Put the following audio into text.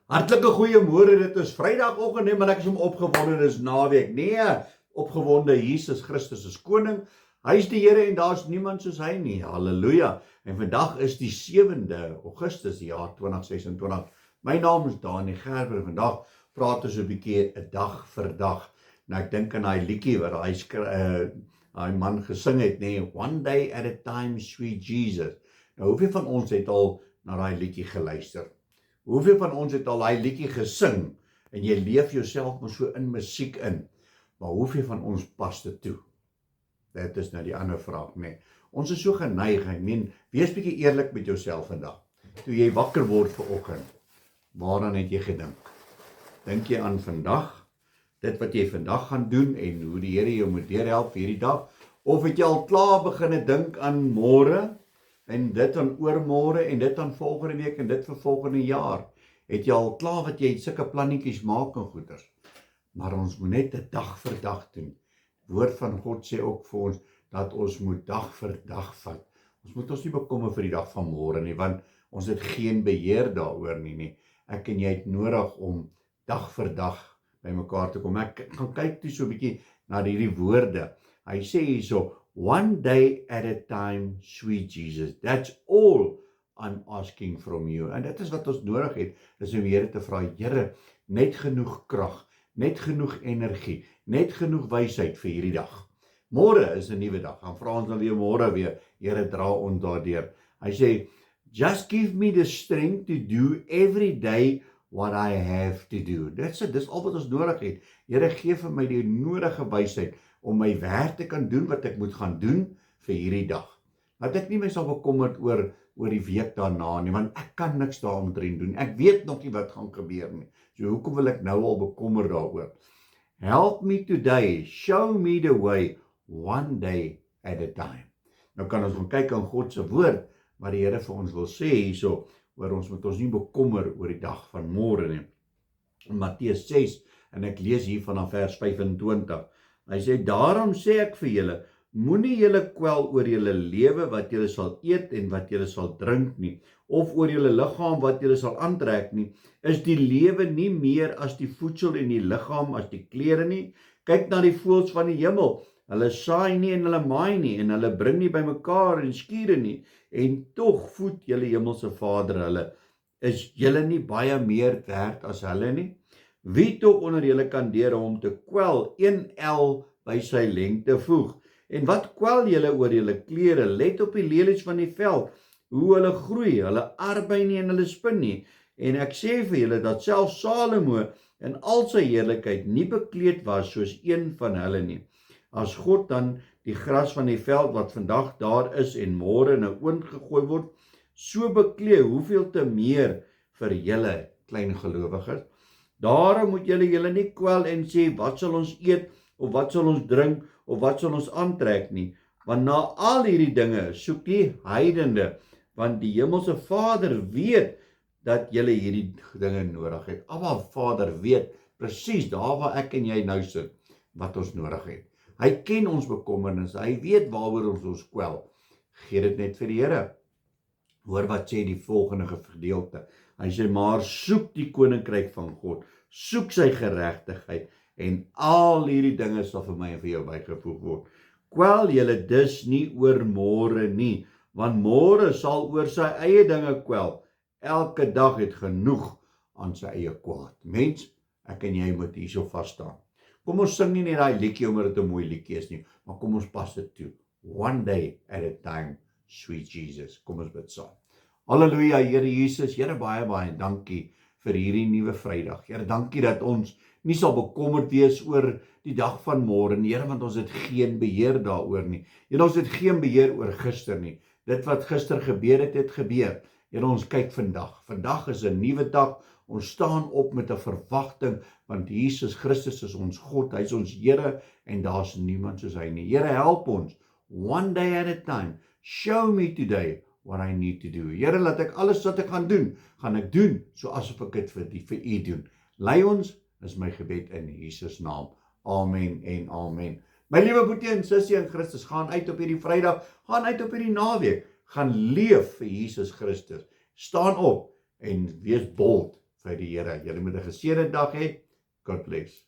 Hartlike goeiemôre, dit is Vrydagoggend en ek is opgewonde, dis naweek. Nee, opgewonde, Jesus Christus is koning. Hy is die Here en daar's niemand soos hy nie. Halleluja. En vandag is die 7de Augustus, die jaar 2026. My naam is Danie Gerber en vandag praat ons 'n bietjie 'n dag vir dag. Nou ek dink aan daai liedjie wat hy man gesing het, nee, One Day at a Time, Sweet Jesus. Nou hoeveel van ons het al na daai liedjie geluister? Hoeveel van ons het al daai liedjie gesing en jy leef jouself maar so in musiek in, maar hoeveel van ons pas dit toe? Dit is nou die ander vraag, nee. Ons is so geneig, wees bietjie eerlik met jouself vandag. Toe jy wakker word vanoggend, waaraan het jy gedink? Dink jy aan vandag, dit wat jy vandag gaan doen en hoe die Here jou moet deurhelp hierdie dag? Of het jy al klaar begin dink aan môre? En dit aan oormôre en dit aan volgende week en dit vir volgende jaar. Het jy al klaar wat jy sulke plannetjies maak en goeders. Maar ons moet net 'n dag vir dag doen. Woord van God sê ook vir ons dat ons moet dag vir dag vat. Ons moet ons nie bekommer vir die dag van môre nie, want ons het geen beheer daaroor nie. Ek en jy het nodig om dag vir dag by mekaar te kom. Ek gaan kyk toe so 'n bietjie na hierdie woorde. Hy sê hierso, one day at a time, sweet Jesus. That's all I'm asking from you. En dit is wat ons nodig het, is om Here te vra, Here, net genoeg krag, net genoeg energie, net genoeg wysheid vir hierdie dag. Môre is 'n nuwe dag. Dan vra ons dan weer môre weer, Here, dra ons daardeur. Hy sê, just give me the strength to do every day what I have to do. Dis al wat ons nodig het. Here, gee vir my die nodige wysheid om my werk te kan doen wat ek moet gaan doen vir hierdie dag. Dat ek nie my sal bekommerd oor die week daarna nie, want ek kan niks daaromtrent doen. Ek weet nog nie wat gaan gebeur nie. So hoekom wil ek nou al bekommer daaroor? Help me today, show me the way, one day at a time. Nou kan ons gaan kyk aan God se woord, wat die Here vir ons wil sê hierso, oor ons moet ons nie bekommer oor die dag van môre nie. In Matteus 6, en ek lees hier vanaf vers 25. Hy sê, daarom sê ek vir julle, moenie julle kwel oor julle lewe wat julle sal eet en wat julle sal drink nie, of oor julle liggaam wat julle sal aantrek nie. Is die lewe nie meer as die voedsel en die liggaam as die klere nie? Kyk na die voëls van die hemel, hulle saai nie en hulle maai nie, en hulle bring nie bymekaar en skure nie, en tog voed julle hemelse Vader hulle. Is julle nie baie meer werd as hulle nie? Wie tog onder julle kan deur hom te kwel 1 el by sy lengte voeg? En wat kwel julle oor julle klere? Let op die lelies van die veld, hoe hulle groei, hulle arbei nie en hulle spin nie. En ek sê vir julle dat selfs Salomo in al sy heerlikheid nie bekleed was soos een van hulle nie. As God dan die gras van die veld wat vandag daar is en môre in 'n oond gegooi word, so beklee, hoeveel te meer vir julle klein gelowiges? Daarom moet julle nie kwel en sê, wat sal ons eet, of wat sal ons drink, of wat sal ons aantrek nie, want na al hierdie dinge soek die heidende, want die hemelse Vader weet dat julle hierdie dinge nodig het. Abba Vader weet presies daar waar ek en jy nou sit, wat ons nodig het. Hy ken ons bekommernisse, hy weet waaroor ons kwel. Gee dit net vir die Here. Hoor wat sê die volgende gedeelte. Hy sê, maar soek die koninkryk van God, soek sy geregtigheid, en al hierdie dinge sal vir my en vir jou bygevoeg word. Kwel julle dus nie oor môre nie, want môre sal oor sy eie dinge kwel. Elke dag het genoeg aan sy eie kwaad. Mens, ek en jy moet hierso vas staan. Kom ons sing nie net daai liedjie omdat dit 'n mooi liedjie is nie, maar kom ons pas dit toe. One day at a time, sweet Jesus. Kom ons bid saam. Halleluja, Here Jesus, Here baie dankie vir hierdie nuwe Vrydag. Here, dankie dat ons nie sal bekommerd wees oor die dag van môre nie, Here, want ons het geen beheer daaroor nie. Here, ons het geen beheer oor gister nie. Dit wat gister gebeur het, het gebeur. Here, ons kyk vandag. Vandag is 'n nuwe dag. Ons staan op met 'n verwagting, want Jesus Christus is ons God, hy is ons Here, en daar's niemand soos hy nie. Here, help ons, one day at a time, show me today what I need to do. Here, laat ek alles wat ek gaan ek doen, so asof ek dit vir u doen. Lei ons, is my gebed in Jesus naam. Amen en amen. My liewe boetie en sussie in Christus, gaan uit op hierdie Vrydag, gaan uit op hierdie naweek, gaan leef vir Jesus Christus. Staan op en wees bold vir die Here. Julle moet 'n geseënde dag hê. God bless.